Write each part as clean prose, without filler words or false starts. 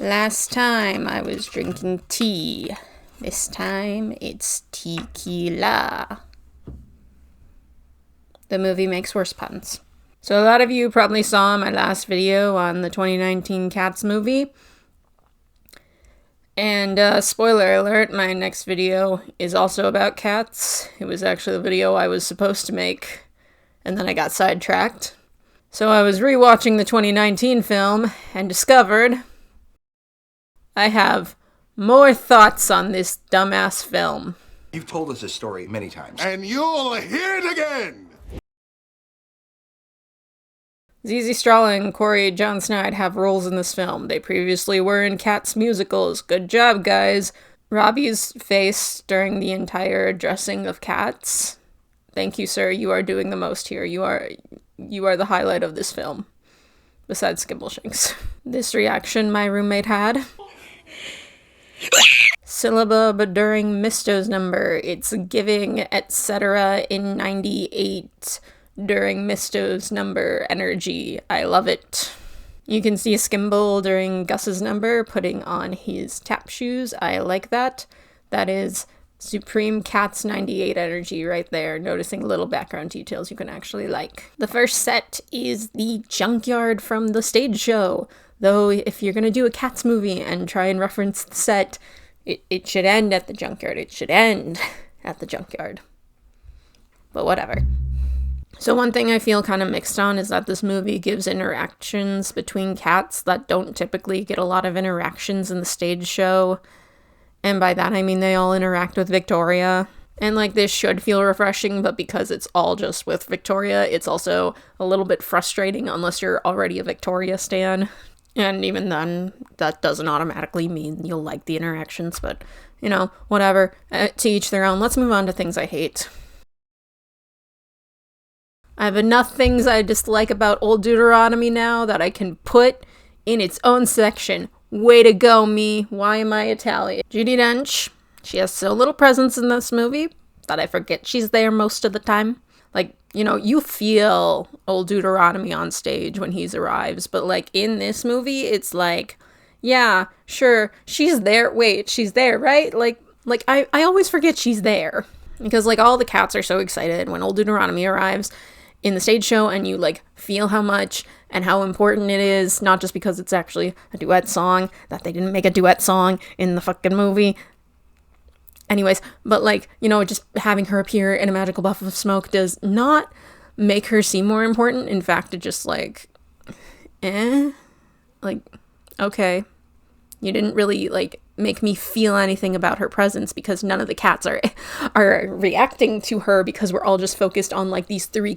Last time I was drinking tea. This time it's tequila. The movie makes worse puns. So a lot of you probably saw my last video on the 2019 Cats movie. And spoiler alert, my next video is also about cats. It was actually the video I was supposed to make, and then I got sidetracked. So I was rewatching the 2019 film and discovered I have more thoughts on this dumbass film. You've told us this story many times. And you'll hear it again! ZZ Strala and Corey John Snide have roles in this film. They previously were in Cats musicals. Good job, guys. Robbie's face during the entire addressing of Cats. Thank you, sir. You are doing the most here. You are the highlight of this film. Besides Skimbleshanks. This reaction my roommate had. Syllabub during Misto's number. It's giving, etc. in 98 during Misto's number energy. I love it. You can see Skimble during Gus's number putting on his tap shoes. I like that. That is Supreme Cats 98 energy right there. Noticing little background details you can actually like. The first set is the junkyard from the stage show. Though if you're gonna do a Cats movie and try and reference the set, it should end at the junkyard. It should end at the junkyard. But whatever. So one thing I feel kind of mixed on is that this movie gives interactions between cats that don't typically get a lot of interactions in the stage show. And by that I mean they all interact with Victoria. And like this should feel refreshing, but because it's all just with Victoria, it's also a little bit frustrating unless you're already a Victoria stan. And even then, that doesn't automatically mean you'll like the interactions, but, you know, whatever. To each their own. Let's move on to things I hate. I have enough things I dislike about Old Deuteronomy now that I can put in its own section. Way to go, me. Why am I Italian? Judi Dench. She has so little presence in this movie that I forget she's there most of the time. Like, you know, you feel Old Deuteronomy on stage when he arrives, but like in this movie, it's like, yeah, sure, she's there. Wait, she's there, right? Like I always forget she's there. Because like all the cats are so excited when Old Deuteronomy arrives in the stage show, and you like feel how much and how important it is, not just because it's actually a duet song, that they didn't make a duet song in the fucking movie. Anyways, but like, you know, just having her appear in a magical buff of smoke does not make her seem more important. In fact, it just like, like, okay. You didn't really like make me feel anything about her presence because none of the cats are reacting to her because we're all just focused on like these three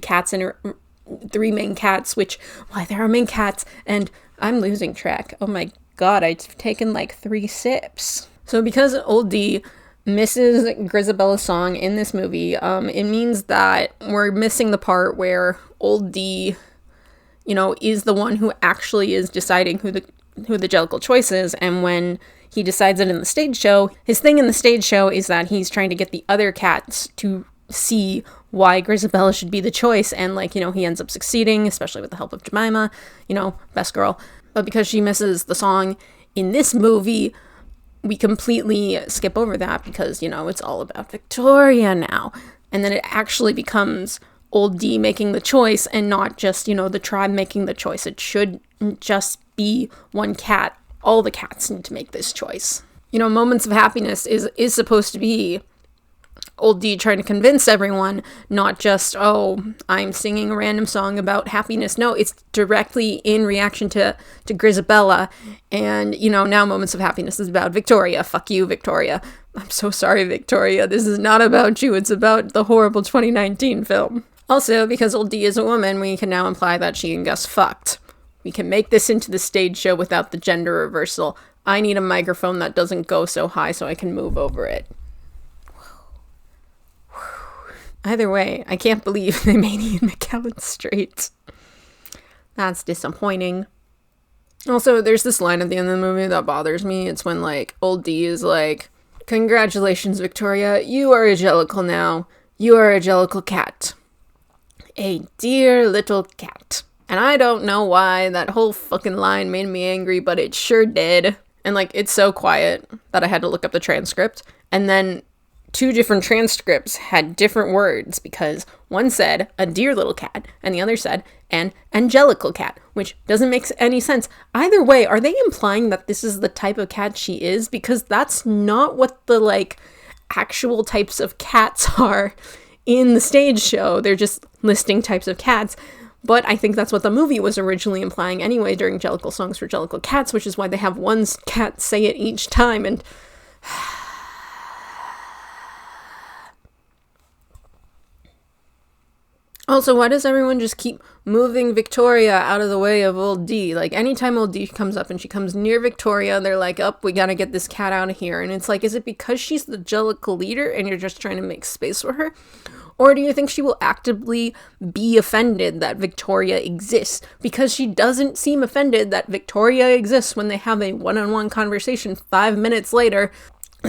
main cats, which, why there are main cats, and I'm losing track. Oh my god, I've taken like 3 sips. So because Old D misses Grisabella's song in this movie, it means that we're missing the part where Old D, you know, is the one who actually is deciding who the Jellicle choice is, and when he decides it in the stage show, his thing in the stage show is that he's trying to get the other cats to see why Grisabella should be the choice, and like, you know, he ends up succeeding, especially with the help of Jemima, you know, best girl. But because she misses the song in this movie, we completely skip over that because, you know, it's all about Victoria now. And then it actually becomes Old D making the choice and not just, you know, the tribe making the choice. It should just be one cat. All the cats need to make this choice. You know, Moments of Happiness is supposed to be Old D trying to convince everyone, not just, oh, I'm singing a random song about happiness. No, it's directly in reaction to Grisabella. And, you know, now Moments of Happiness is about Victoria. Fuck you, Victoria. I'm so sorry, Victoria. This is not about you. It's about the horrible 2019 film. Also, because Old D is a woman, we can now imply that she and Gus fucked. We can make this into the stage show without the gender reversal. I need a microphone that doesn't go so high so I can move over it. Either way, I can't believe they made Ian McKellen straight. That's disappointing. Also, there's this line at the end of the movie that bothers me. It's when, like, Old D is like, congratulations, Victoria. You are a Jellicle now. You are a Jellicle cat. A dear little cat. And I don't know why that whole fucking line made me angry, but it sure did. And, like, it's so quiet that I had to look up the transcript. And then 2 different transcripts had different words because one said a dear little cat and the other said an angelical cat, which doesn't make any sense. Either way, are they implying that this is the type of cat she is? Because that's not what the, like, actual types of cats are in the stage show. They're just listing types of cats. But I think that's what the movie was originally implying anyway during Jellicle Songs for Jellicle Cats, which is why they have one cat say it each time. And also, why does everyone just keep moving Victoria out of the way of old D? Like, anytime old D comes up and she comes near Victoria, they're like, oh, we gotta get this cat out of here. And it's like, is it because she's the Jellicle leader and you're just trying to make space for her? Or do you think she will actively be offended that Victoria exists? Because she doesn't seem offended that Victoria exists when they have a one-on-one conversation 5 minutes later.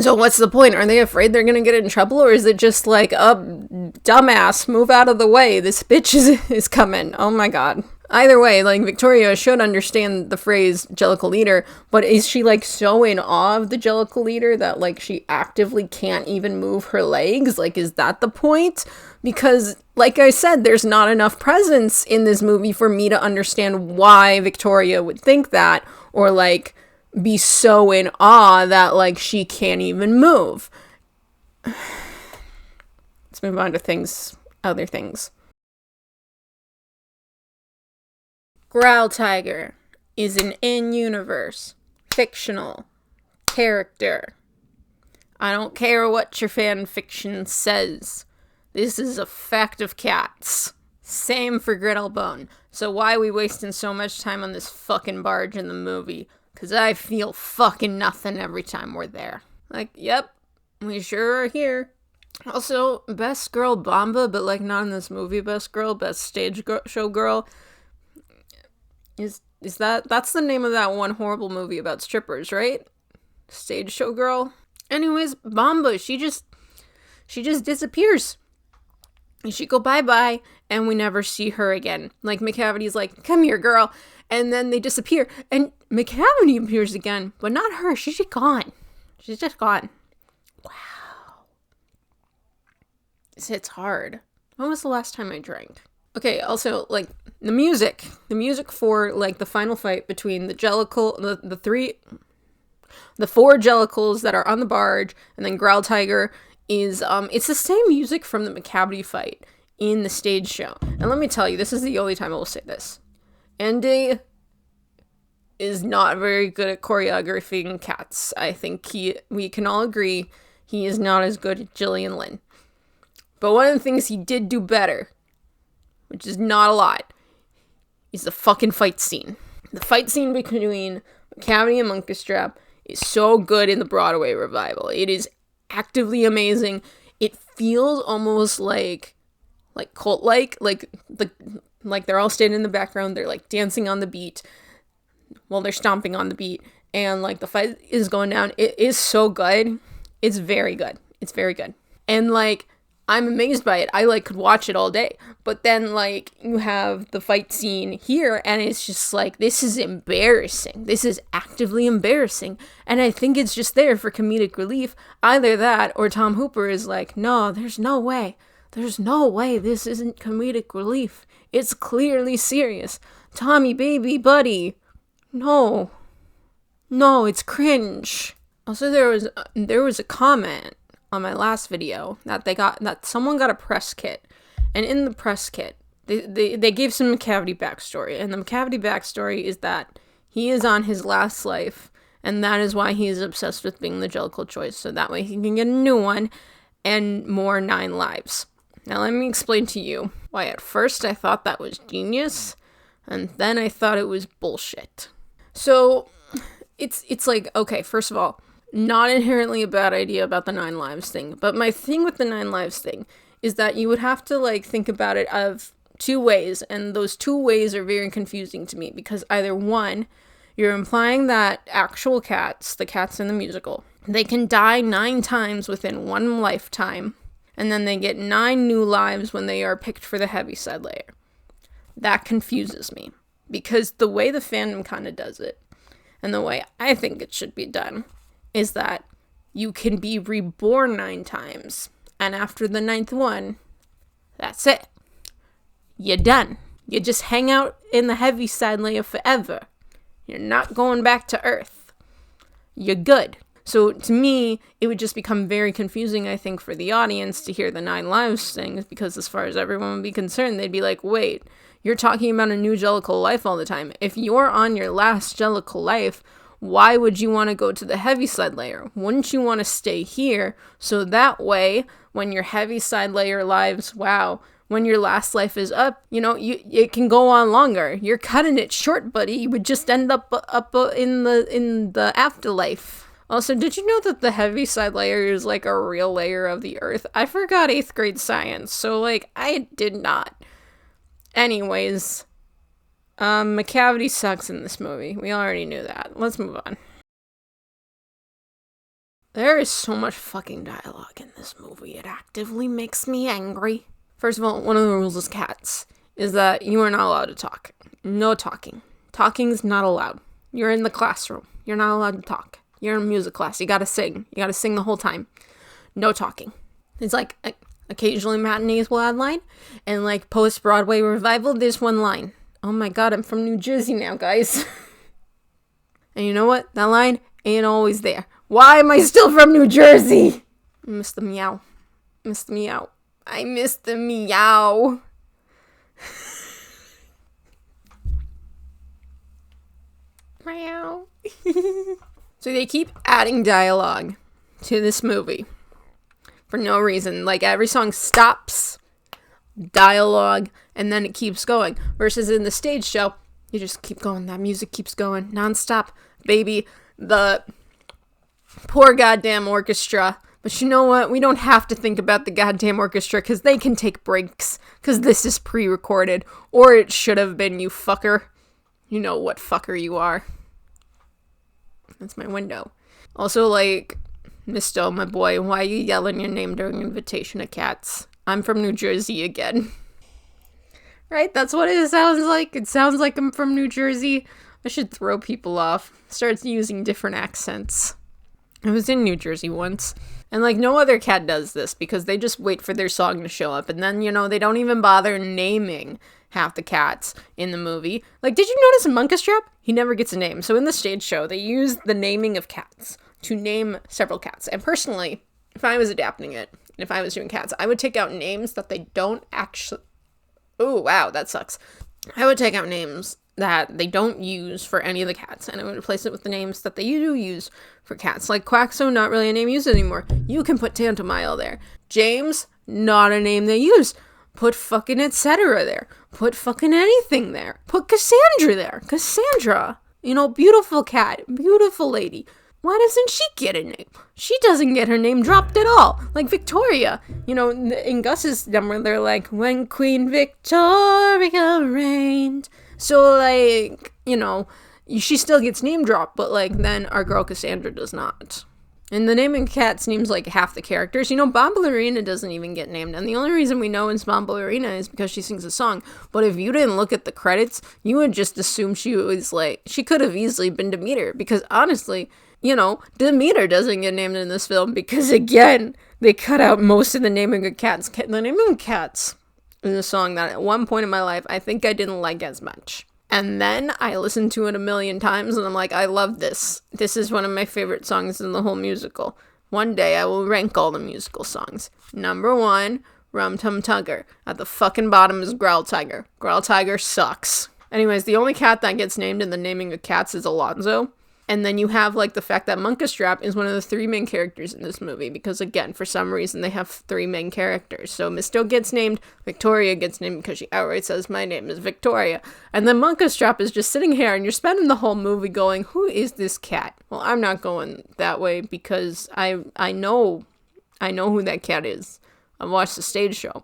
So what's the point? Are they afraid they're gonna get in trouble? Or is it just like, dumbass, move out of the way. This bitch is coming. Oh my god. Either way, like, Victoria should understand the phrase Jellicle leader, but is she, like, so in awe of the Jellicle leader that, like, she actively can't even move her legs? Like, is that the point? Because, like I said, there's not enough presence in this movie for me to understand why Victoria would think that, or, like, be so in awe that, like, she can't even move. Let's move on to other things. Growl Tiger is an in-universe, fictional character. I don't care what your fan fiction says. This is a fact of cats. Same for Griddlebone. So why are we wasting so much time on this fucking barge in the movie? Because I feel fucking nothing every time we're there. Like, yep, we sure are here. Also, best girl Bamba, but, like, not in this movie best girl, best stage show girl. Is that's the name of that one horrible movie about strippers, right? Stage show girl. Anyways, Bamba, she just disappears. She go bye-bye, and we never see her again. Like, Macavity's like, come here, girl. And then they disappear. And Macavity appears again, but not her. She's just gone. She's just gone. Wow. This hits hard. When was the last time I drank? Okay, also, like, the music for, like, the final fight between the Jellicle, the 4 Jellicles that are on the barge, and then Growl Tiger is, it's the same music from the Macavity fight in the stage show. And let me tell you, this is the only time I will say this. Andy is not very good at choreographing cats. I think we can all agree he is not as good at Gillian Lynn. But one of the things he did do better, which is not a lot, is the fucking fight scene. The fight scene between Macavity and Demestrap is so good in the Broadway revival. It is actively amazing. It feels almost like cult-like, like they're all standing in the background, they're, like, dancing on the beat while they're stomping on the beat, and, like, the fight is going down. It is so good. It's very good. It's very good. And, like, I'm amazed by it. I, like, could watch it all day. But then, like, you have the fight scene here, and it's just like, this is embarrassing. This is actively embarrassing. And I think it's just there for comedic relief. Either that, or Tom Hooper is like, no, there's no way. There's no way this isn't comedic relief. It's clearly serious. Tommy, baby, buddy. No, it's cringe. Also, there was a comment on my last video that someone got a press kit, and in the press kit they gave some Macavity backstory, and the Macavity backstory is that he is on his last life, and that is why he is obsessed with being the Jellicle choice, so that way he can get a new one and more 9 lives. Now let me explain to you why at first I thought that was genius, and then I thought it was bullshit. So it's like, okay, first of all, not inherently a bad idea about the 9 lives thing, but my thing with the 9 lives thing is that you would have to, like, think about it of 2 ways, and those 2 ways are very confusing to me, because either one, you're implying that actual cats, the cats in the musical, they can die 9 times within 1 lifetime, and then they get 9 new lives when they are picked for the Heaviside layer. That confuses me, because the way the fandom kind of does it, And the way I think it should be done is that you can be reborn 9 times. And after the 9th one, that's it. You're done. You just hang out in the Heaviside layer forever. You're not going back to Earth. You're good. So to me, it would just become very confusing, I think, for the audience to hear the 9 lives things, because as far as everyone would be concerned, they'd be like, wait, you're talking about a new Jellicle life all the time. If you're on your last Jellicle life, why would you want to go to the Heaviside layer? Wouldn't you want to stay here? So that way, when your Heaviside layer lives, when your last life is up, it can go on longer. You're cutting it short, buddy. You would just end up in the afterlife. Also, did you know that the Heaviside layer is like a real layer of the Earth? I forgot 8th grade science, so I did not. Anyways, Macavity sucks in this movie. We already knew that. Let's move on. There is so much fucking dialogue in this movie. It actively makes me angry. First of all, one of the rules of cats is that you are not allowed to talk. No talking. Talking is not allowed. You're in the classroom. You're not allowed to talk. You're in music class. You gotta sing. You gotta sing the whole time. No talking. It's like, occasionally matinees will add line, and post-Broadway revival, there's one line. Oh my god, I'm from New Jersey now, guys. And you know what? That line ain't always there. Why am I still from New Jersey? I miss the meow. I miss the meow. Meow. So they keep adding dialogue to this movie for no reason. Every song stops, dialogue, and then it keeps going. Versus in the stage show, you just keep going. That music keeps going nonstop. Baby, the poor goddamn orchestra. But you know what? We don't have to think about the goddamn orchestra, because they can take breaks, because this is pre-recorded. Or it should have been, you fucker. You know what fucker you are. That's my window. Also, Misto, my boy, why are you yelling your name during invitation of cats? I'm from New Jersey again. Right? That's what it sounds like. It sounds like I'm from New Jersey. I should throw people off. Start using different accents. I was in New Jersey once. And no other cat does this, because they just wait for their song to show up. And then, they don't even bother naming half the cats in the movie. Did you notice in Macavity? He never gets a name. So in the stage show, they use the naming of cats to name several cats. And personally, if I was adapting it, and if I was doing cats, I would take out names that they don't actually... Oh, wow, that sucks. I would take out names that they don't use for any of the cats, and I would replace it with the names that they do use for cats. Quaxo, not really a name used anymore. You can put Tantomile there. James, not a name they use. Put fucking etc. there. Put fucking anything there. Put Cassandra there. Cassandra. Beautiful cat. Beautiful lady. Why doesn't she get a name? She doesn't get her name dropped at all. Victoria. In Gus's number, they're like, when Queen Victoria reigned. So, she still gets name dropped, but, then our girl Cassandra does not. And the naming cats names, half the characters. Bombalurina doesn't even get named, and the only reason we know it's Bombalurina is because she sings a song. But if you didn't look at the credits, you would just assume she was, she could have easily been Demeter, because honestly, Demeter doesn't get named in this film, because, again, they cut out most of the naming of cats. The naming of cats is a song that at one point in my life I think I didn't like as much. And then I listened to it a million times and I'm like, I love this. This is one of my favorite songs in the whole musical. One day I will rank all the musical songs. Number 1, Rum Tum Tugger. At the fucking bottom is Growl Tiger. Growl Tiger sucks. Anyways, the only cat that gets named in the naming of cats is Alonzo. And then you have, the fact that Macavity is one of the 3 main characters in this movie. Because, again, for some reason, they have 3 main characters. So, Misto gets named, Victoria gets named because she outright says, my name is Victoria. And then Macavity is just sitting here, and you're spending the whole movie going, who is this cat? Well, I'm not going that way because I know who that cat is. I've watched the stage show.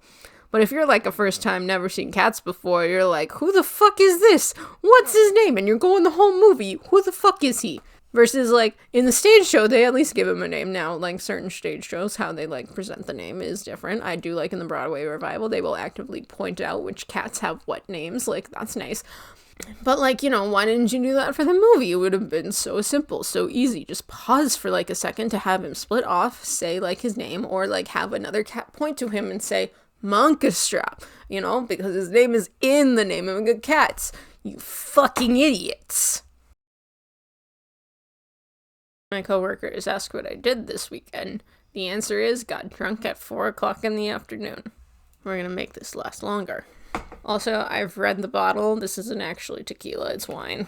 But if you're a first time, never seen cats before, you're like, who the fuck is this? What's his name? And you're going the whole movie, who the fuck is he? Versus, in the stage show, they at least give him a name. Now, certain stage shows, how they, present the name is different. I do in the Broadway revival, they will actively point out which cats have what names. That's nice. But, like, why didn't you do that for the movie? It would have been so simple, so easy. Just pause for, like, a second to have him split off, say, like, his name, or, like, have another cat point to him and say, Monkestrap, because his name is in the name of the cats. You fucking idiots. My coworkers ask what I did this weekend. The answer is, got drunk at 4 o'clock in the afternoon. We're gonna make this last longer. Also, I've read the bottle. This isn't actually tequila, it's wine.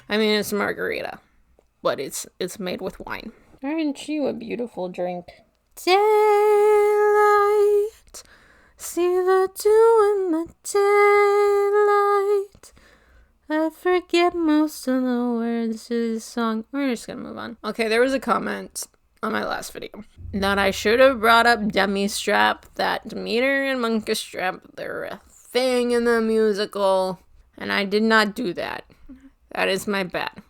I mean, it's margarita, but it's made with wine. Aren't you a beautiful drink? Daylight, see the dew in the daylight. I forget most of the words to this song. We're just gonna move on. Okay, there was a comment on my last video that I should have brought up Demestrap, that Demeter and Monkestrap, they're a thing in the musical, and I did not do that. That is my bad.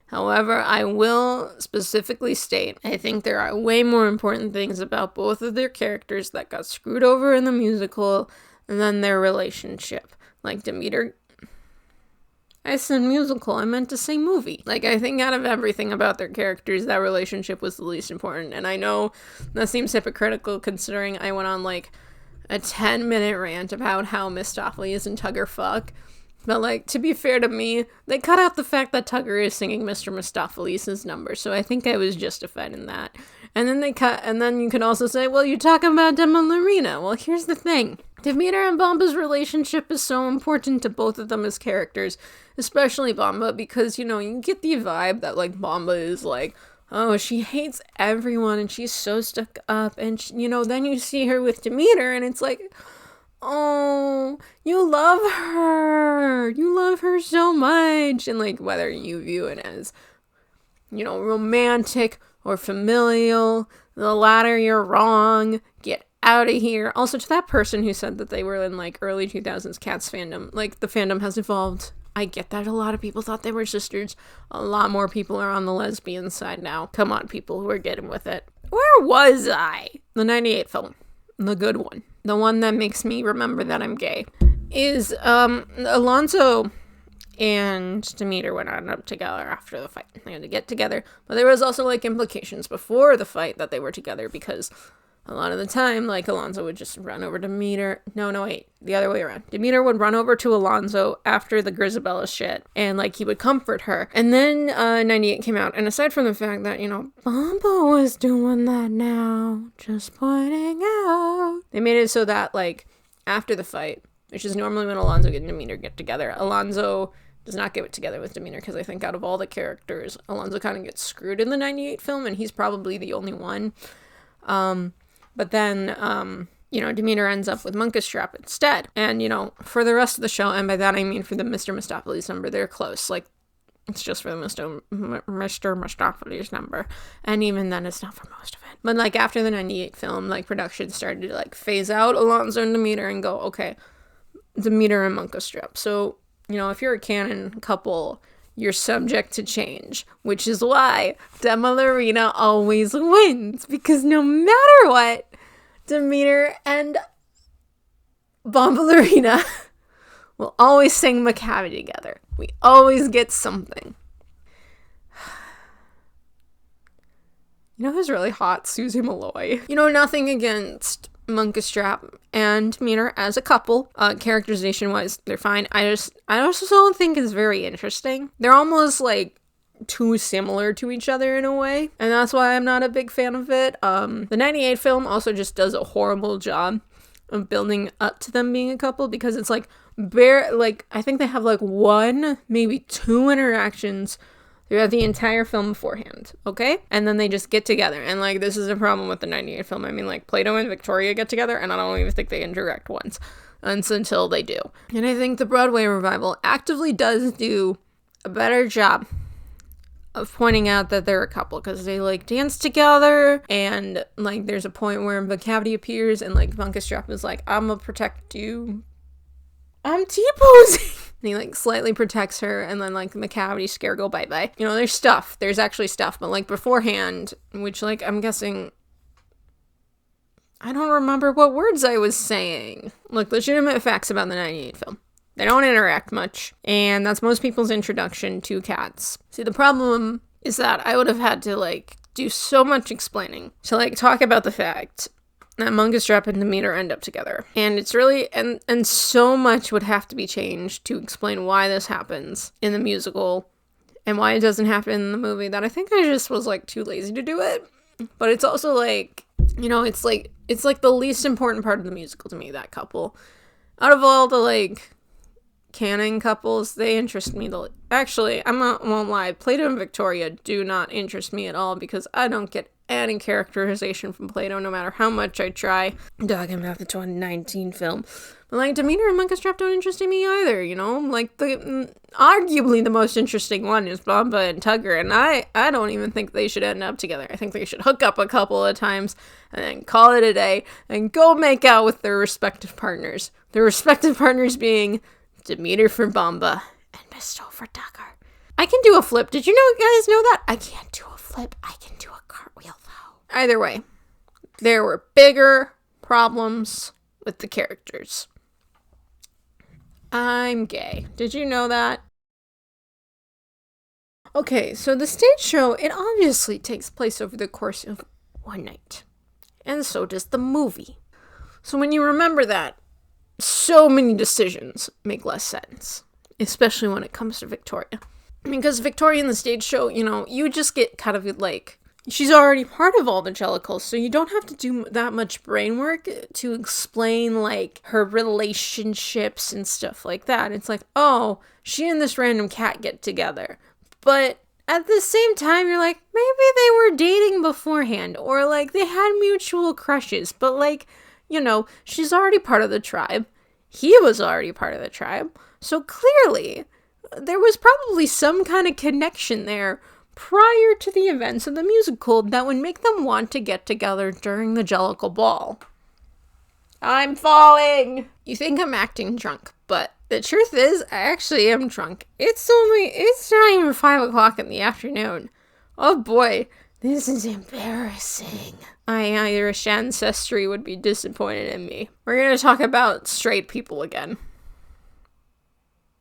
However, I will specifically state, I think there are way more important things about both of their characters that got screwed over in the musical than their relationship. Like Demeter, I said musical, I meant to say movie. Like, I think out of everything about their characters, that relationship was the least important. And I know that seems hypocritical considering I went on, like, a 10-minute rant about how Mistopheles and Tugger fuck. But, like, to be fair to me, they cut out the fact that Tugger is singing Mr. Mistopheles' number, so I think I was justified in that. And then you can also say, well, you're talking about Demelarina. Well, here's the thing. Demeter and Bomba's relationship is so important to both of them as characters, especially Bomba, because, you get the vibe that, like, Bomba is, like, oh, she hates everyone, and she's so stuck up, and, then you see her with Demeter, and it's like, oh, you love her so much, and, like, whether you view it as, romantic or familial, the latter, you're wrong, get out of here. Also, to that person who said that they were in, like, early 2000s Cats fandom, like, the fandom has evolved. I get that a lot of people thought they were sisters. A lot more people are on the lesbian side now. Come on, people who are getting with it. Where was I? The 98 film. The good one. The one that makes me remember that I'm gay. Is, Alonso and Demeter went on up together after the fight. They had to get together. But there was also, like, implications before the fight that they were together, because a lot of the time, like, Alonso would just run over Demeter. No, wait. The other way around. Demeter would run over to Alonso after the Grisabella shit, and, like, he would comfort her. And then, 98 came out, and aside from the fact that, Bomba was doing that now, just pointing out, they made it so that, like, after the fight, which is normally when Alonso and Demeter get together, Alonso does not get it together with Demeter, because I think out of all the characters, Alonso kind of gets screwed in the 98 film, and he's probably the only one. But then, Demeter ends up with Monkestrap instead. And, for the rest of the show, and by that I mean for the Mr. Mistopheles number, they're close. Like, it's just for the Mr. Mistopheles number. And even then, it's not for most of it. But, like, after the 98 film, like, production started to, like, phase out Alonso and Demeter and go, okay, Demeter and Monkestrap. So, if you're a canon couple, you're subject to change, which is why Demelarina always wins, because no matter what, Demeter and Bombalarina will always sing Macavity together. We always get something. Who's really hot? Susie Malloy. Nothing against Monkestrap and Demeter as a couple. Characterization wise, they're fine. I also don't think it's very interesting. They're almost, like, too similar to each other in a way, and that's why I'm not a big fan of it. The 98 film also just does a horrible job of building up to them being a couple, because it's like I think they have like one, maybe two interactions throughout the entire film beforehand, okay? And then they just get together, and, like, this is a problem with the 98 film. I mean, like, Plato and Victoria get together, and I don't even think they interact once until they do. And I think the Broadway revival actively does do a better job of pointing out that they're a couple, because they, like, dance together, and, like, there's a point where Macavity appears, and, like, Monkestrap is like, I'm gonna protect you. I'm T-posing. And he, like, slightly protects her, and then, like, Macavity scare go bye-bye. There's stuff. There's actually stuff, but, like, beforehand, which, like, I'm guessing, I don't remember what words I was saying. Like, legitimate facts about the 98 film. They don't interact much, and that's most people's introduction to cats. See, the problem is that I would have had to, like, do so much explaining to, like, talk about the fact that Macavity and Demeter end up together. And it's really, and so much would have to be changed to explain why this happens in the musical and why it doesn't happen in the movie, that I think I just was, like, too lazy to do it. But it's also, like, you know, it's like the least important part of the musical to me, that couple. Out of all the, like, canon couples, they interest me the actually, won't lie, Plato and Victoria do not interest me at all, because I don't get any characterization from Plato no matter how much I try. Talking about the 2019 film. But, like, Demeter and Macavity don't interest me either, you know? Like, arguably the most interesting one is Bamba and Tugger, and I don't even think they should end up together. I think they should hook up a couple of times and then call it a day and go make out with their respective partners. Their respective partners being Demeter for Bamba and Bestow for Tugger. I can do a flip. Did you guys know that? I can't do a flip. I can do a cartwheel, though. Either way, there were bigger problems with the characters. I'm gay. Did you know that? Okay, so the stage show, it obviously takes place over the course of one night. And so does the movie. So when you remember that, so many decisions make less sense. Especially when it comes to Victoria. Because Victoria in the stage show, you know, you just get kind of like, she's already part of all the Jellicles, so you don't have to do that much brain work to explain, like, her relationships and stuff like that. It's like, oh, she and this random cat get together. But at the same time, you're like, maybe they were dating beforehand, or, like, they had mutual crushes. But, like, you know, she's already part of the tribe. He was already part of the tribe. So clearly, there was probably some kind of connection there prior to the events of the musical that would make them want to get together during the Jellicle Ball. I'm falling! You think I'm acting drunk, but the truth is, I actually am drunk. It's not even 5 o'clock in the afternoon. Oh boy, this is embarrassing. My Irish ancestry would be disappointed in me. We're gonna talk about straight people again.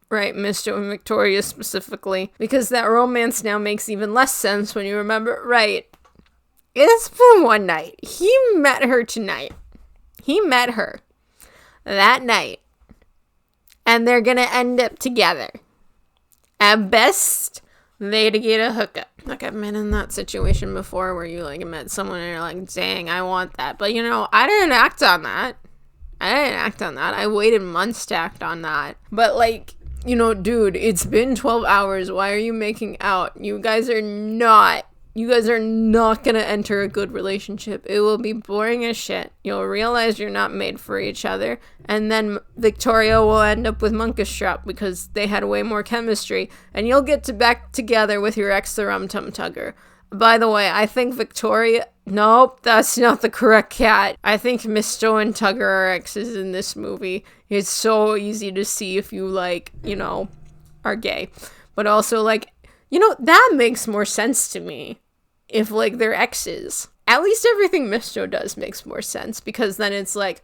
Right, Mr. and Victoria specifically, because that romance now makes even less sense when you remember, right, it's been one night. He met her tonight. He met her that night, and they're gonna end up together. At best, they to get a hookup. Like, I've been in that situation before where you, like, met someone and you're like, dang, I want that. But, you know, I didn't act on that. I waited months to act on that. But, like, you know, dude, it's been 12 hours. Why are you making out? You guys are not gonna enter a good relationship. It will be boring as shit. You'll realize you're not made for each other. And then Victoria will end up with Macavity because they had way more chemistry. And you'll get back together with your ex, the Rum Tum Tugger. By the way, I think Victoria... Nope, that's not the correct cat. I think Misto and Tugger are exes in this movie. It's so easy to see if you, like, you know, are gay. But also, like, you know, that makes more sense to me if, like, they're exes. At least everything Misto does makes more sense, because then it's like,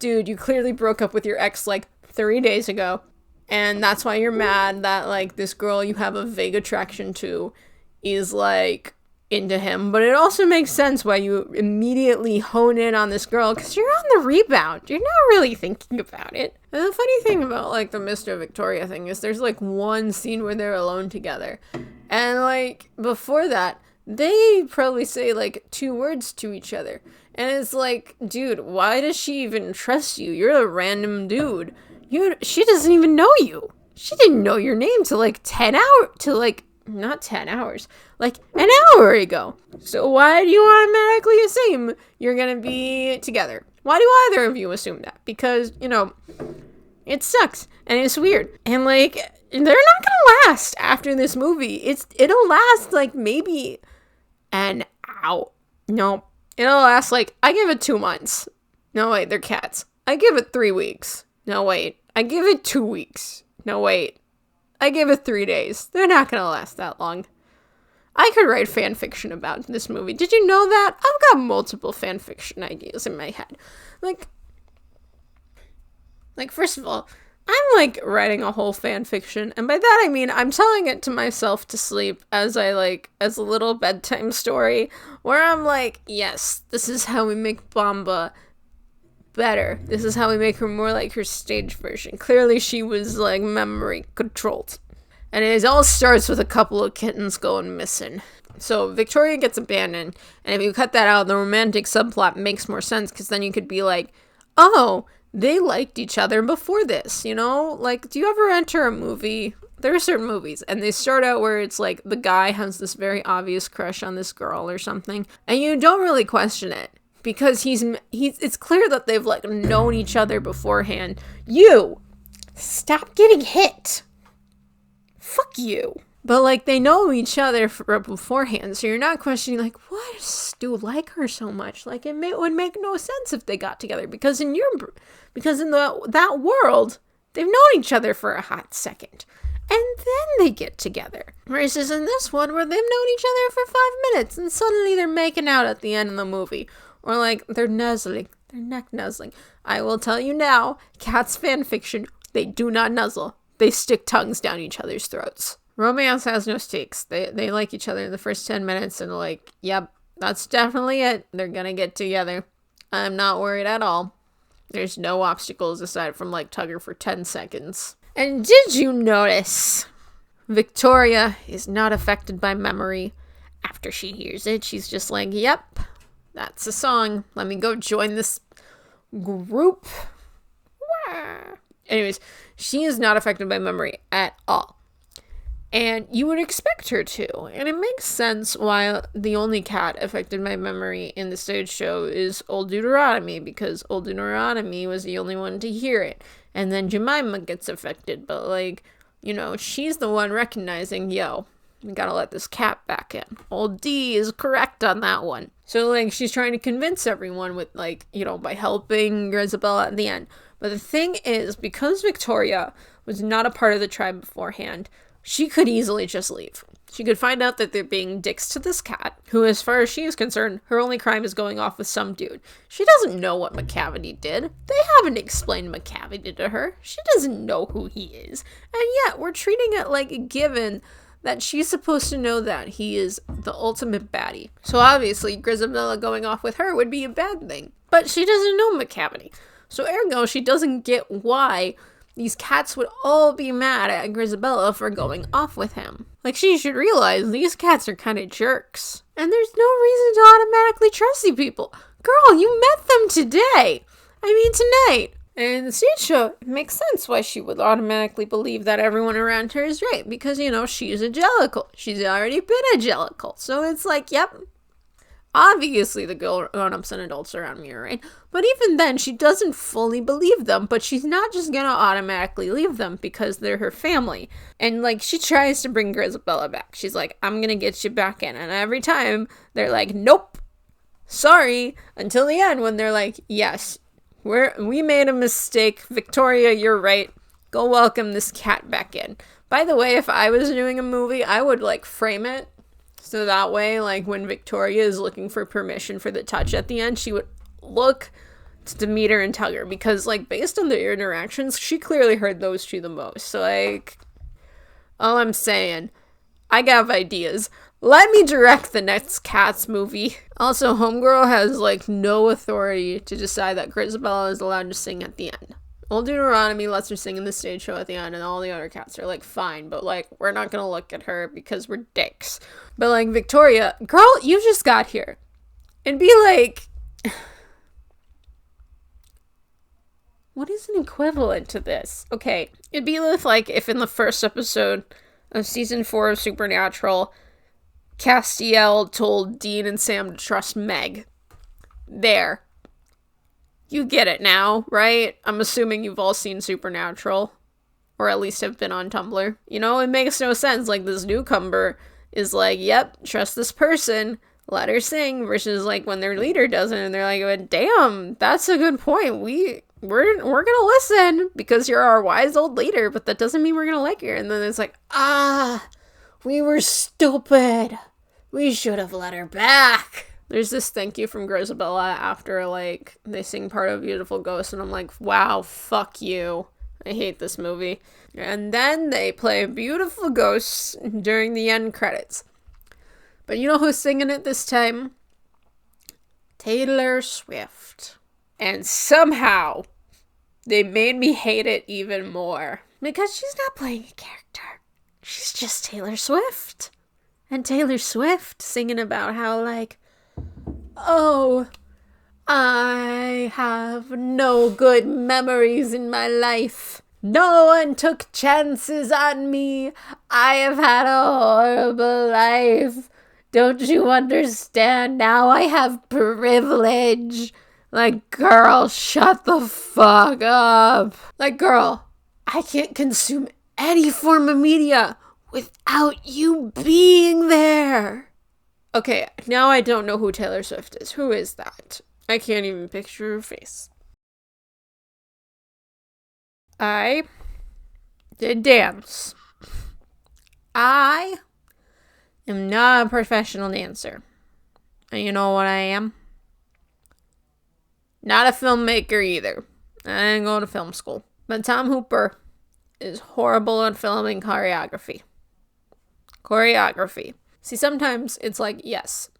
dude, you clearly broke up with your ex, like, 3 days ago. And that's why you're mad that, like, this girl you have a vague attraction to is, like, into him. But it also makes sense why you immediately hone in on this girl, because you're on the rebound. You're not really thinking about it. And the funny thing about, like, the Mr. Victoria thing is there's, like, one scene where they're alone together. And, like, before that, they probably say, like, 2 words to each other. And it's like, dude, why does she even trust you? You're a random dude. She doesn't even know you. She didn't know your name till, like, not 10 hours, like an hour ago. So why do you automatically assume you're gonna be together? Why do either of you assume that? Because, you know, it sucks and it's weird. And, like, they're not gonna last after this movie. It'll last, like, maybe an hour. No, it'll last, like, I give it 2 months. No, wait, they're cats. I give it 3 weeks. No, wait, I give it 2 weeks. No, wait, I give it 3 days. They're not gonna last that long. I could write fan fiction about this movie. Did you know that? I've got multiple fan fiction ideas in my head. Like, first of all, I'm like writing a whole fan fiction, and by that I mean I'm telling it to myself to sleep as a little bedtime story, where I'm like, yes, this is how we make Bomba better. This is how we make her more like her stage version. Clearly she was like memory controlled. And it all starts with a couple of kittens going missing. So Victoria gets abandoned, and if you cut that out, the romantic subplot makes more sense, because then you could be like, oh, they liked each other before this, you know? Like, do you ever enter a movie? There are certain movies, and they start out where it's like the guy has this very obvious crush on this girl or something, and you don't really question it, because it's clear that they've like known each other beforehand. You stop getting hit. Fuck you. But like they know each other beforehand, so you're not questioning like, why does Stu like her so much? Like would make no sense if they got together, because in that world they've known each other for a hot second, and then they get together. Versus in this one where they've known each other for 5 minutes and suddenly they're making out at the end of the movie, or like they're nuzzling, they're neck nuzzling. I will tell you now, Cats fan fiction, they do not nuzzle. They stick tongues down each other's throats. Romance has no stakes. They like each other in the first 10 minutes and like, yep, that's definitely it. They're gonna get together. I'm not worried at all. There's no obstacles aside from like Tugger for 10 seconds. And did you notice Victoria is not affected by memory? After she hears it, she's just like, yep, that's a song. Let me go join this group. Anyways, she is not affected by memory at all. And you would expect her to. And it makes sense why the only cat affected by memory in the stage show is old Deuteronomy, because old Deuteronomy was the only one to hear it. And then Jemima gets affected, but like, you know, she's the one recognizing, yo, we gotta let this cat back in. Old D is correct on that one. So like, she's trying to convince everyone with like, you know, by helping Grisabella at the end. But the thing is, because Victoria was not a part of the tribe beforehand, she could easily just leave. She could find out that they're being dicks to this cat, who, as far as she is concerned, her only crime is going off with some dude. She doesn't know what Macavity did. They haven't explained Macavity to her. She doesn't know who he is. And yet, we're treating it like a given that she's supposed to know that he is the ultimate baddie. So obviously, Grisabella going off with her would be a bad thing. But she doesn't know Macavity. So ergo, she doesn't get why these cats would all be mad at Grisabella for going off with him. Like, she should realize these cats are kind of jerks. And there's no reason to automatically trust these people. Girl, you met them today. I mean, tonight. And in the stage show, it makes sense why she would automatically believe that everyone around her is right. Because, you know, she's a jellicle. She's already been a jellicle. So it's like, yep. Obviously, the grown-ups and adults around me are right. But even then, she doesn't fully believe them. But she's not just gonna automatically leave them because they're her family. And, like, she tries to bring Grisabella back. She's like, I'm gonna get you back in. And every time, they're like, nope. Sorry. Until the end, when they're like, yes, we made a mistake. Victoria, you're right. Go welcome this cat back in. By the way, if I was doing a movie, I would, like, frame it. So that way, like, when Victoria is looking for permission for the touch at the end, she would look to Demeter and Tugger. Because, like, based on their interactions, she clearly heard those two the most. So, like, all I'm saying, I got ideas. Let me direct the next Cats movie. Also, Homegirl has, like, no authority to decide that Grisabella is allowed to sing at the end. Old Deuteronomy lets her sing in the stage show at the end, and all the other cats are like, fine, but like, we're not gonna look at her because we're dicks. But like, Victoria, girl, you just got here. And be like, what is an equivalent to this? Okay, it'd be like if in the first episode of season 4 of Supernatural, Castiel told Dean and Sam to trust Meg. There. You get it now, right? I'm assuming you've all seen Supernatural. Or at least have been on Tumblr. You know, it makes no sense. Like, this newcomer is like, yep, trust this person. Let her sing. Versus, like, when their leader doesn't. And they're like, damn, that's a good point. We're gonna listen. Because you're our wise old leader. But that doesn't mean we're gonna like you. And then it's like, we were stupid. We should have let her back. There's this thank you from Grisabella after, like, they sing part of Beautiful Ghost, and I'm like, wow, fuck you. I hate this movie. And then they play Beautiful Ghosts during the end credits. But you know who's singing it this time? Taylor Swift. And somehow, they made me hate it even more. Because she's not playing a character. She's just Taylor Swift. And Taylor Swift singing about how, like, oh, I have no good memories in my life. No one took chances on me. I have had a horrible life. Don't you understand? Now I have privilege. Like, girl, shut the fuck up. Like, girl, I can't consume any form of media without you being there. Okay, now I don't know who Taylor Swift is. Who is that? I can't even picture her face. I did dance. I am not a professional dancer. And you know what I am? Not a filmmaker either. I didn't go to film school. But Tom Hooper is horrible at filming choreography. See, sometimes it's like, yes,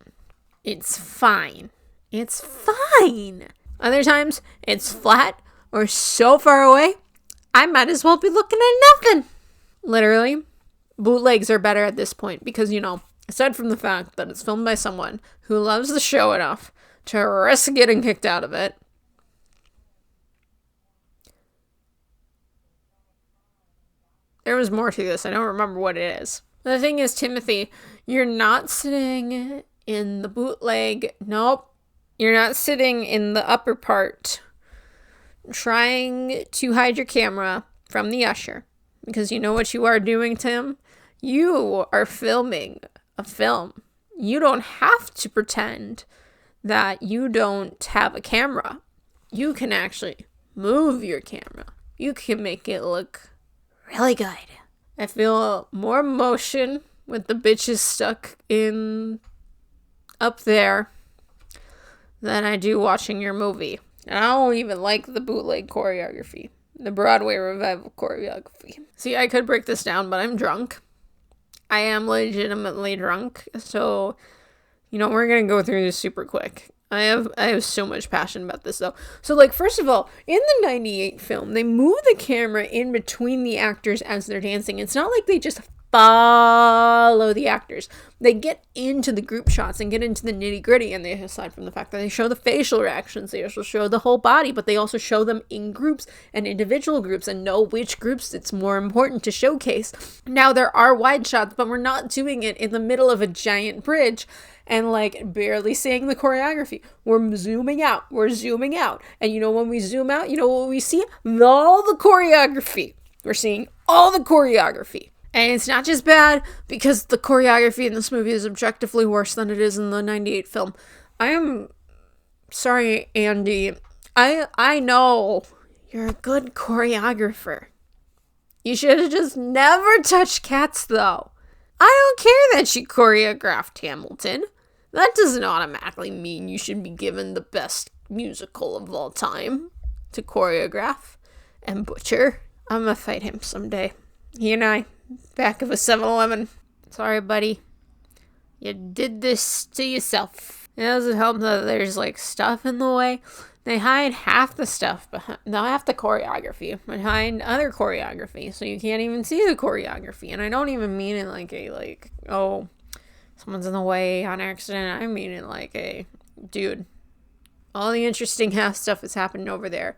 it's fine. It's fine. Other times, it's flat or so far away, I might as well be looking at nothing. Literally, bootlegs are better at this point because, you know, aside from the fact that it's filmed by someone who loves the show enough to risk getting kicked out of it, there was more to this. I don't remember what it is. The thing is, Timothy, you're not sitting in the bootleg. Nope. You're not sitting in the upper part trying to hide your camera from the usher. Because you know what you are doing, Tim? You are filming a film. You don't have to pretend that you don't have a camera. You can actually move your camera. You can make it look really good. I feel more emotion with the bitches stuck in up there than I do watching your movie. And I don't even like the bootleg choreography. The Broadway revival choreography. See, I could break this down, but I'm drunk. I am legitimately drunk. So, you know, we're going to go through this super quick. I have so much passion about this, though. So, like, first of all, in the 98 film, they move the camera in between the actors as they're dancing. It's not like they just follow the actors. They get into the group shots and get into the nitty-gritty, and they, aside from the fact that they show the facial reactions, they also show the whole body, but they also show them in groups and individual groups and know which groups it's more important to showcase. Now, there are wide shots, but we're not doing it in the middle of a giant bridge and, like, barely seeing the choreography. We're zooming out. And you know when we zoom out, you know what we see? All the choreography. We're seeing all the choreography. And it's not just bad because the choreography in this movie is objectively worse than it is in the 98 film. I am sorry, Andy. I know you're a good choreographer. You should have just never touched cats, though. I don't care that she choreographed Hamilton. That doesn't automatically mean you should be given the best musical of all time to choreograph and butcher. I'm gonna fight him someday. He and I, back of a 7-Eleven. Sorry, buddy. You did this to yourself. It doesn't help that there's, like, stuff in the way. They hide half the stuff behind, half the choreography behind other choreography, so you can't even see the choreography. And I don't even mean it like a, like, oh, someone's in the way on accident. I mean it like a, dude, all the interesting half stuff is happening over there.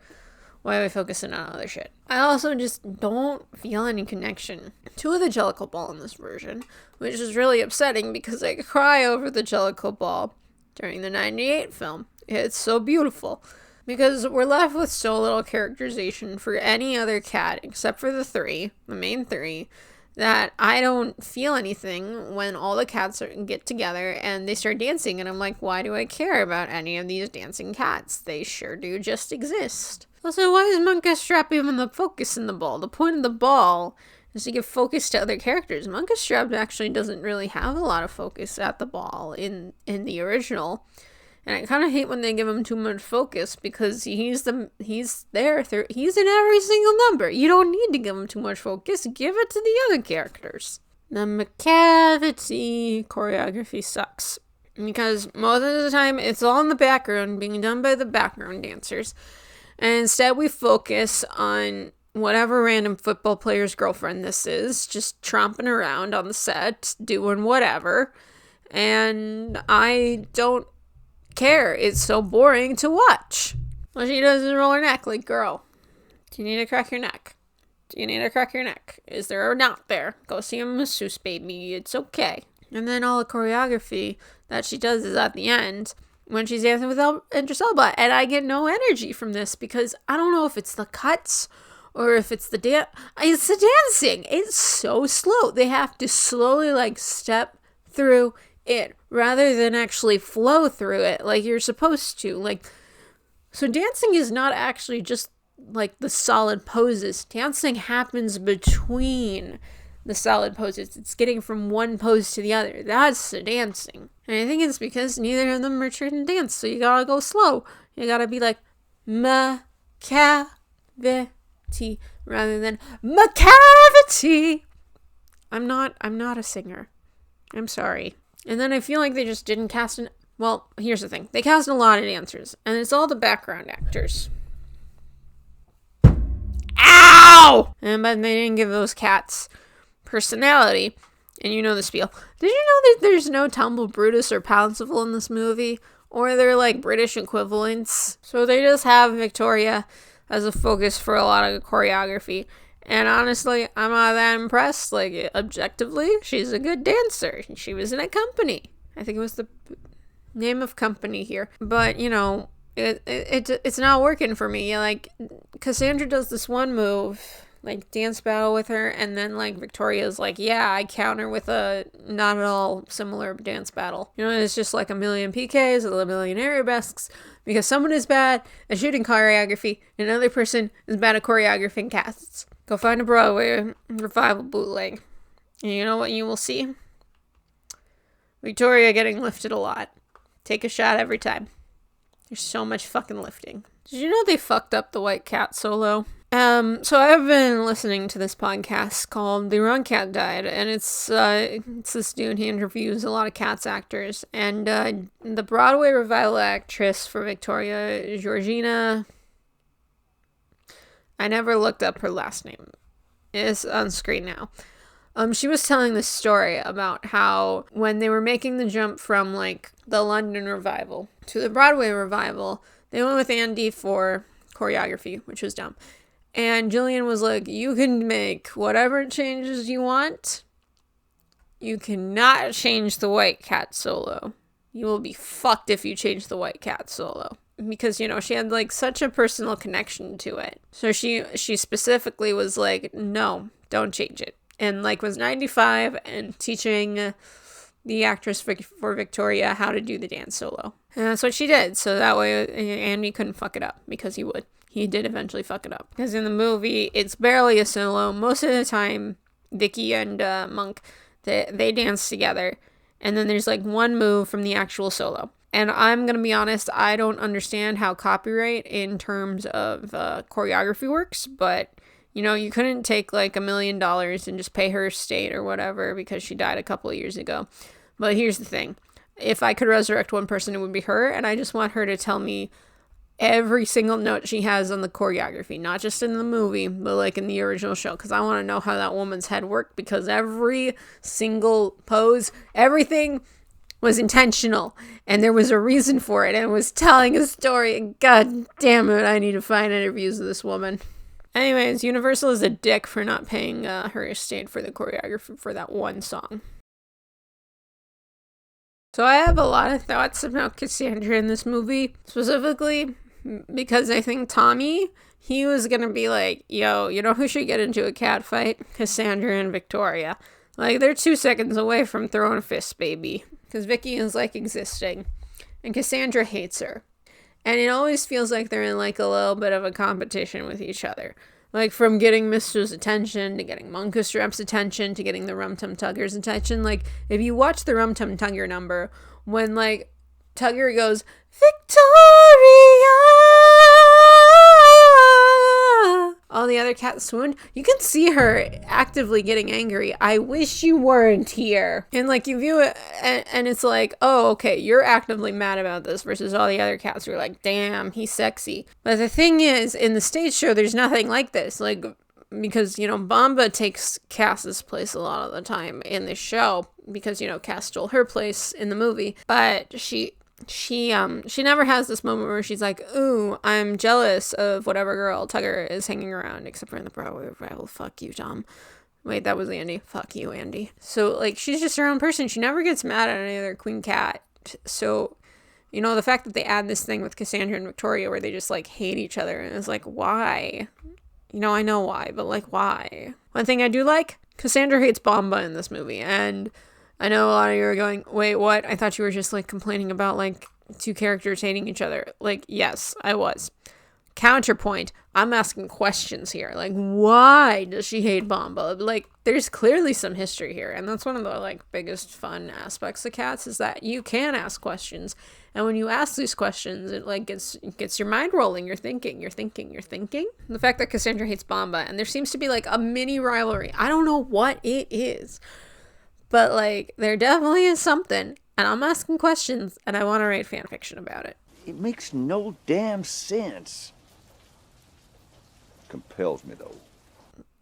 Why are we focusing on other shit? I also just don't feel any connection to the Jellicle Ball in this version, which is really upsetting because I cry over the Jellicle Ball during the 98 film. It's so beautiful because we're left with so little characterization for any other cat except for the main three, that I don't feel anything when all the cats get together and they start dancing. And I'm like, why do I care about any of these dancing cats? They sure do just exist. Also, why is Macavity even the focus in the ball? The point of the ball is to give focus to other characters. Macavity actually doesn't really have a lot of focus at the ball in the original. And I kind of hate when they give him too much focus because he's in every single number. You don't need to give him too much focus. Give it to the other characters. The Macavity choreography sucks because most of the time it's all in the background being done by the background dancers. And instead we focus on whatever random football player's girlfriend this is, just tromping around on the set, doing whatever. And I don't care. It's so boring to watch. All she does is roll her neck like, girl, do you need to crack your neck? Do you need to crack your neck? Is there a knot there? Go see a masseuse, baby. It's okay. And then all the choreography that she does is at the end when she's dancing with Idris Elba. And I get no energy from this because I don't know if it's the cuts or if it's the dance. It's the dancing. It's so slow. They have to slowly like step through it rather than actually flow through it like you're supposed to. Like, so dancing is not actually just like the solid poses. Dancing happens between the solid poses. It's getting from one pose to the other. That's the dancing. And I think it's because neither of them are trained to dance, so you gotta go slow. You gotta be like Macavity rather than Macavity. I'm not a singer. I'm sorry. And then I feel like they just didn't cast well, here's the thing. They cast a lot of dancers, and it's all the background actors. Ow! But they didn't give those cats personality. And you know the spiel. Did you know that there's no Tumble, Brutus, or Pouncival in this movie? Or they're like British equivalents. So they just have Victoria as a focus for a lot of choreography. And honestly, I'm not that impressed. Like, objectively, she's a good dancer. She was in a company. I think it was the name of company here. But, you know, it's not working for me. Like, Cassandra does this one move, like, dance battle with her. And then, like, Victoria's like, yeah, I counter with a not at all similar dance battle. You know, it's just like a million PKs, a million arabesques. Because someone is bad at shooting choreography, and another person is bad at choreographing casts. Go find a Broadway revival bootleg. And you know what you will see? Victoria getting lifted a lot. Take a shot every time. There's so much fucking lifting. Did you know they fucked up the White Cat solo? So I've been listening to this podcast called The Wrong Cat Died, and it's this dude, he interviews a lot of Cats actors, and the Broadway revival actress for Victoria, Georgina, I never looked up her last name. It's on screen now. She was telling this story about how when they were making the jump from, like, the London revival to the Broadway revival, they went with Andy for choreography, which was dumb. And Jillian was like, you can make whatever changes you want. You cannot change the White Cat solo. You will be fucked if you change the White Cat solo. Because, you know, she had, like, such a personal connection to it. So she specifically was like, no, don't change it. And, like, was 95 and teaching the actress for Victoria how to do the dance solo. And that's what she did. So that way Andy couldn't fuck it up, because he would. He did eventually fuck it up. Because in the movie, it's barely a solo. Most of the time, Vicky and Monk, they dance together. And then there's, like, one move from the actual solo. And I'm going to be honest, I don't understand how copyright in terms of choreography works. But, you know, you couldn't take, like, $1 million and just pay her estate or whatever because she died a couple of years ago. But here's the thing. If I could resurrect one person, it would be her. And I just want her to tell me every single note she has on the choreography, not just in the movie, but like in the original show, because I want to know how that woman's head worked, because every single pose, everything was intentional, and there was a reason for it, and it was telling a story, and god damn it, I need to find interviews of this woman. Anyways, Universal is a dick for not paying her estate for the choreography for that one song. So I have a lot of thoughts about Cassandra in this movie, specifically because I think Tommy, he was going to be like, yo, you know who should get into a cat fight? Cassandra and Victoria. Like, they're 2 seconds away from throwing a fist, baby. Because Vicky is, like, existing. And Cassandra hates her. And it always feels like they're in, like, a little bit of a competition with each other. Like, from getting Mister's attention, to getting Munkustrap's attention, to getting the Rum Tum Tugger's attention. Like, if you watch the Rum Tum Tugger number, when, like, Tugger goes, Victoria! All the other cats swooned. You can see her actively getting angry. I wish you weren't here. And like you view it and it's like, oh, okay, you're actively mad about this versus all the other cats who are like, damn, he's sexy. But the thing is, in the stage show, there's nothing like this. Like, because, you know, Bomba takes Cass's place a lot of the time in the show because, you know, Cass stole her place in the movie. But she never has this moment where she's like, ooh, I'm jealous of whatever girl Tugger is hanging around, except for in the Broadway revival. Fuck you, Tom. Wait, that was Andy. Fuck you, Andy. So, like, she's just her own person. She never gets mad at any other queen cat. So, you know, the fact that they add this thing with Cassandra and Victoria where they just, like, hate each other, and it's like, why? You know, I know why, but, like, why? One thing I do like, Cassandra hates Bomba in this movie, and I know a lot of you are going, wait, what? I thought you were just, like, complaining about, like, two characters hating each other. Like, yes, I was. Counterpoint, I'm asking questions here. Like, why does she hate Bomba? Like, there's clearly some history here. And that's one of the, like, biggest fun aspects of Cats is that you can ask questions. And when you ask these questions, it, like, gets your mind rolling. You're thinking. The fact that Cassandra hates Bomba, and there seems to be, like, a mini rivalry. I don't know what it is. But, like, there definitely is something, and I'm asking questions, and I want to write fan fiction about it. It makes no damn sense. Compels me, though.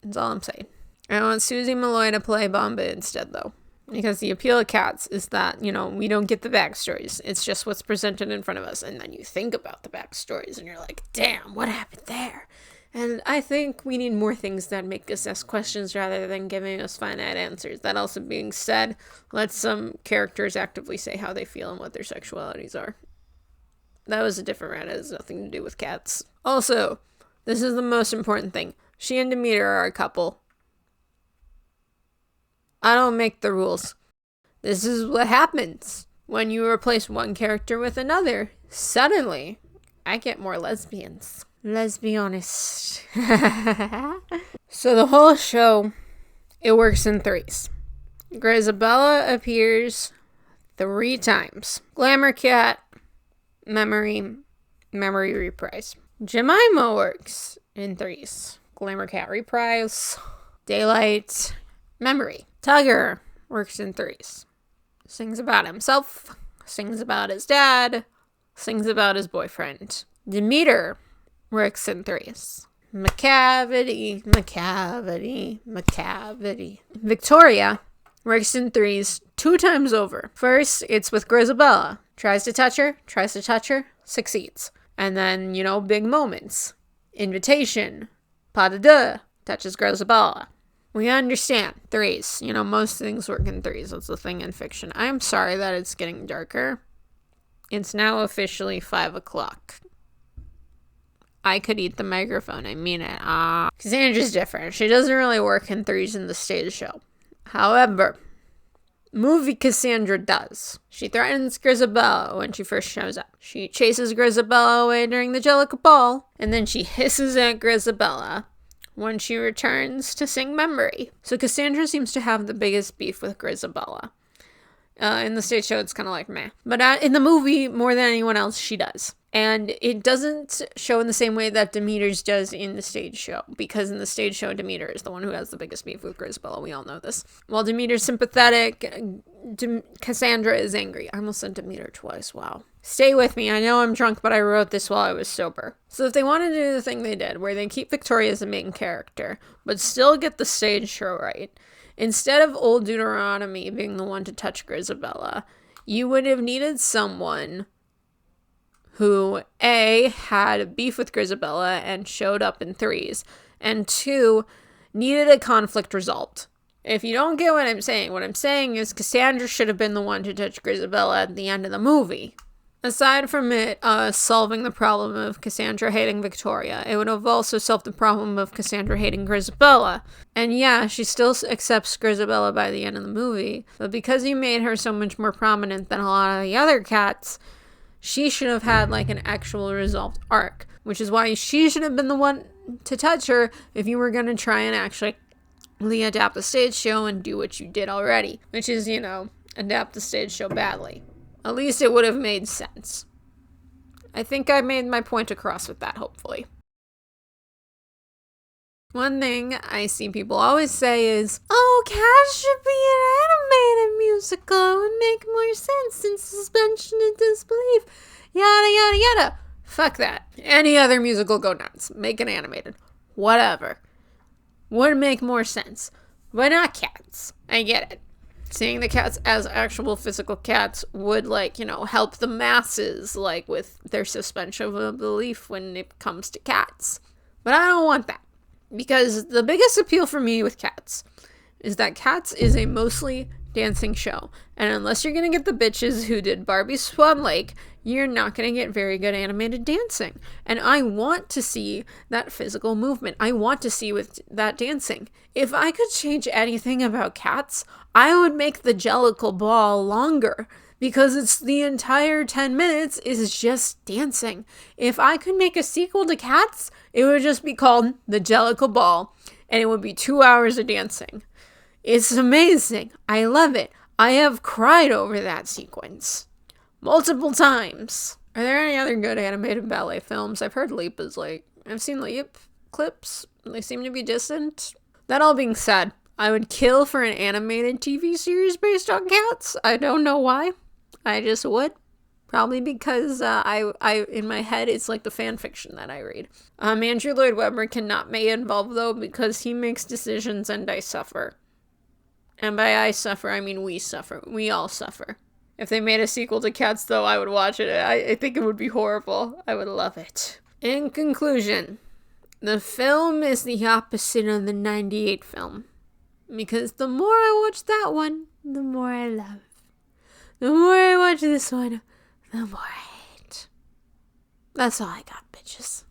That's all I'm saying. I want Susie Malloy to play Bomba instead, though. Because the appeal of Cats is that, you know, we don't get the backstories. It's just what's presented in front of us, and then you think about the backstories, and you're like, damn, what happened there? And I think we need more things that make us ask questions rather than giving us finite answers. That also being said, let some characters actively say how they feel and what their sexualities are. That was a different rant. It has nothing to do with Cats. Also, this is the most important thing. She and Demeter are a couple. I don't make the rules. This is what happens when you replace one character with another. Suddenly, I get more lesbians. Let's be honest. So the whole show, it works in threes. Grisabella appears 3 times. Glamour Cat, memory reprise. Jemima works in threes. Glamour Cat reprise, daylight, memory. Tugger works in threes. Sings about himself, sings about his dad, sings about his boyfriend. Demeter works in threes. Macavity. Victoria works in threes 2 times over. First, it's with Grisabella. Tries to touch her, succeeds. And then, you know, big moments. Invitation. Pas de deux. Touches Grisabella. We understand. Threes. You know, most things work in threes. That's the thing in fiction. I am sorry that it's getting darker. It's now officially 5 o'clock. I could eat the microphone. I mean it. Cassandra's different. She doesn't really work in threes in the stage show. However, movie Cassandra does. She threatens Grisabella when she first shows up. She chases Grisabella away during the Jellica Ball, and then she hisses at Grisabella when she returns to sing Memory. So Cassandra seems to have the biggest beef with Grisabella. In the stage show, it's kind of like meh. But in the movie, more than anyone else, she does. And it doesn't show in the same way that Demeter's does in the stage show. Because in the stage show, Demeter is the one who has the biggest beef with Grisabella. We all know this. While Demeter's sympathetic, Cassandra is angry. I almost said Demeter twice. Wow. Stay with me. I know I'm drunk, but I wrote this while I was sober. So if they wanted to do the thing they did, where they keep Victoria as the main character, but still get the stage show right, instead of old Deuteronomy being the one to touch Grisabella, you would have needed someone who, A, had beef with Grisabella and showed up in threes, and 2, needed a conflict resolved. If you don't get what I'm saying is Cassandra should have been the one to touch Grisabella at the end of the movie. Aside from it solving the problem of Cassandra hating Victoria, it would have also solved the problem of Cassandra hating Grisabella. And yeah, she still accepts Grisabella by the end of the movie, but because you made her so much more prominent than a lot of the other cats, she should have had like an actual resolved arc, which is why she should have been the one to touch her if you were going to try and actually adapt the stage show and do what you did already, which is, you know, adapt the stage show badly. At least it would have made sense. I think I made my point across with that, hopefully. One thing I see people always say is, oh, Cats should be an animated musical. It would make more sense than Suspension of Disbelief. Yada, yada, yada. Fuck that. Any other musical, go nuts. Make it animated. Whatever. Would make more sense. But not Cats. I get it. Seeing the cats as actual physical cats would, like, help the masses, like, with their suspension of belief when it comes to cats. But I don't want that. Because the biggest appeal for me with Cats is that Cats is a mostly dancing show. And unless you're going to get the bitches who did Barbie Swan Lake, you're not going to get very good animated dancing. And I want to see that physical movement. I want to see with that dancing. If I could change anything about Cats, I would make the Jellicle Ball longer. Because it's the entire 10 minutes is just dancing. If I could make a sequel to Cats, it would just be called The Jellicle Ball. And it would be 2 hours of dancing. It's amazing. I love it. I have cried over that sequence. Multiple times. Are there any other good animated ballet films? I've heard Leap is I've seen Leap clips. They seem to be decent. That all being said, I would kill for an animated TV series based on Cats. I don't know why. I just would. Probably because I in my head, it's like the fan fiction that I read. Andrew Lloyd Webber cannot be involved, though, because he makes decisions and I suffer. And by I suffer, I mean we suffer. We all suffer. If they made a sequel to Cats, though, I would watch it. I think it would be horrible. I would love it. In conclusion, the film is the opposite of the 98 film. Because the more I watch that one, the more I love. The more I watch this one, the more I hate. That's all I got, bitches.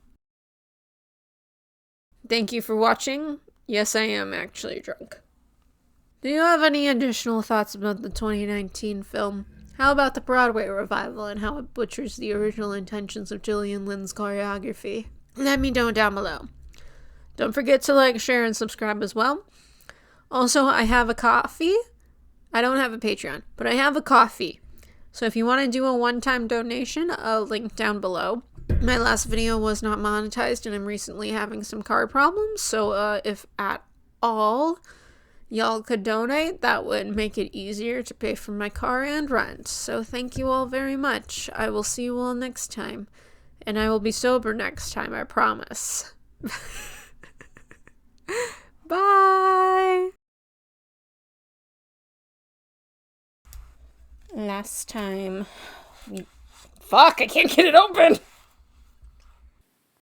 Thank you for watching. Yes, I am actually drunk. Do you have any additional thoughts about the 2019 film? How about the Broadway revival and how it butchers the original intentions of Gillian Lynn's choreography? Let me know down below. Don't forget to like, share, and subscribe as well. Also, I have a coffee. I don't have a Patreon, but I have a coffee. So if you want to do a one-time donation, I'll link down below. My last video was not monetized, and I'm recently having some car problems. So if at all y'all could donate, that would make it easier to pay for my car and rent. So thank you all very much. I will see you all next time. And I will be sober next time, I promise. Bye! Last time... Fuck, I can't get it open!